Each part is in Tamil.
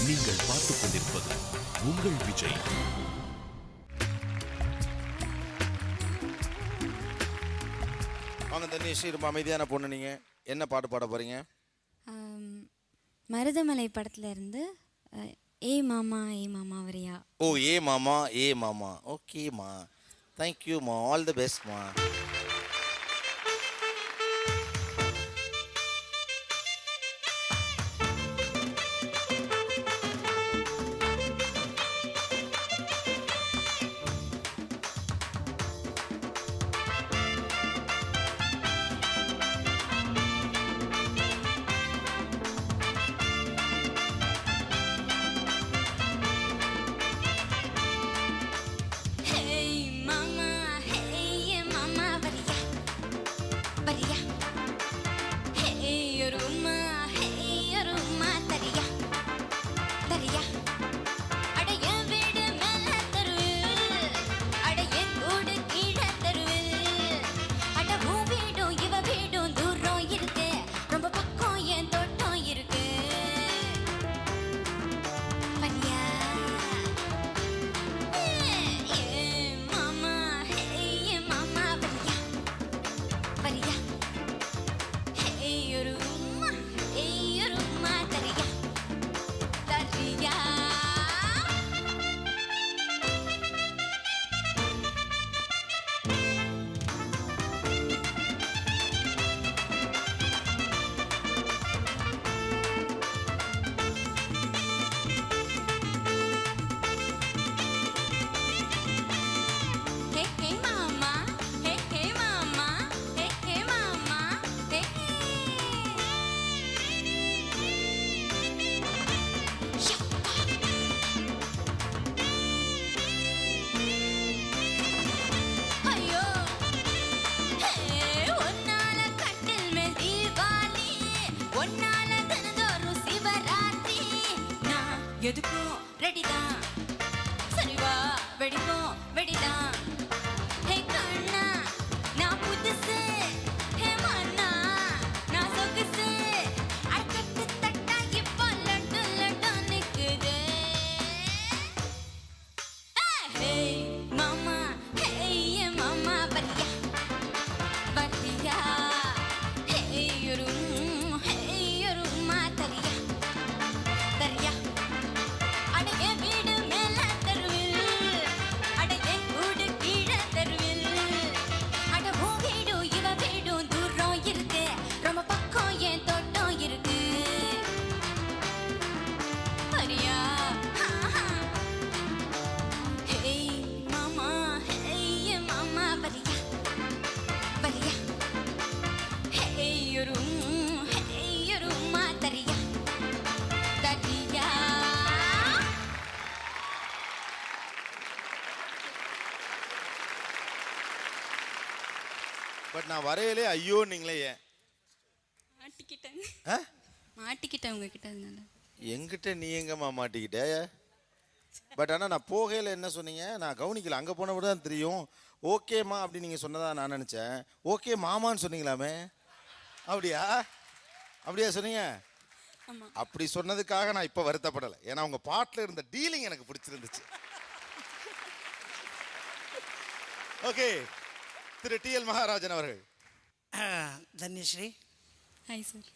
நீங்கள் பார்த்துக் கொண்டிருப்பது உங்கள் விஜய். வாங்க தன்யஸ்ரீ, ரொம்ப அமைதியான பொண்ணு. நீங்கள் என்ன பாட்டு பாட போகிறீங்க? மருதமலை படத்துல இருந்து ஏ மாமா வரியா. ஓ, ஏ மாமா. ஓகேம்மா, தேங்க்யூம்மா, ஆல் தி பெஸ்ட்மா. எதுக்கும் ரெடிதான், சரிவா வெடிக்கும் வெடிதான். ஹே கண்ணா நான் புதுசு, ஹே மண்ணா நான் சொகுசு. அடக்கட்டு தட்டா இப்போ லட்டு லட்டு நிக்குது. ஹே மாமா, ஹே மாமா வரியா வரியா. ஹே ஒரு மாத்தரியா தரியா. பட் நான் வரையிலே ஐயோ நீங்களே ஏன் மாட்டிக்கிட்டேன் உங்ககிட்ட. அதனால எங்கிட்ட நீ எங்கம்மா மாட்டிக்கிட்ட? பட் ஆனால் நான் போகையில் என்ன சொன்னீங்க நான் கவனிக்கல. அங்கே போனப்போ தான் தெரியும். ஓகேம்மா அப்படி நீங்கள் சொன்னதா நான் நினச்சேன். ஓகே மாமான்னு சொன்னீங்களாமே, அப்படியா சொன்னீங்க? அப்படி சொன்னதுக்காக நான் இப்போ வருத்தப்படலை. ஏன்னா உங்கள் பாட்டில் இருந்த டீலிங் எனக்கு பிடிச்சிருந்துச்சு. ஓகே, திரு டி.எல். மகாராஜன் அவர்கள். Dhanyashree, hi sir.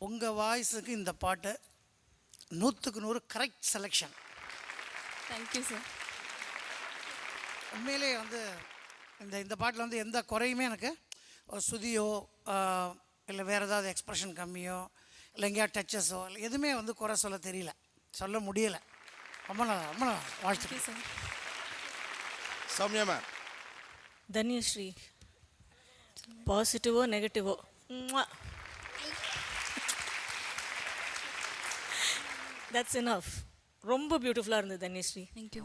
உங்கள் வாய்ஸுக்கு இந்த பாட்டு 100க்கு 100 கரெக்ட் செலெக்ஷன். Thank you sir. உண்மையிலே இந்த பாட்டில் எந்த குறையுமே எனக்கு ஒரு சுதியோ இல்லை வேறு ஏதாவது எக்ஸ்ப்ரெஷன் கம்மியோ இல்லை எங்கேயா டச்சஸோ இல்லை எதுவுமே குறை சொல்ல தெரியல, சொல்ல முடியலை. ரொம்ப நல்லா வாழ்த்து சார். சௌமியா மேம். தன்யஸ்ரீ, பாசிட்டிவோ நெகட்டிவோ தட்ஸ் எனஃப். ரொம்ப பியூட்டிஃபுல்லாக இருந்தது தன்யஸ்ரீ. தேங்க்யூ.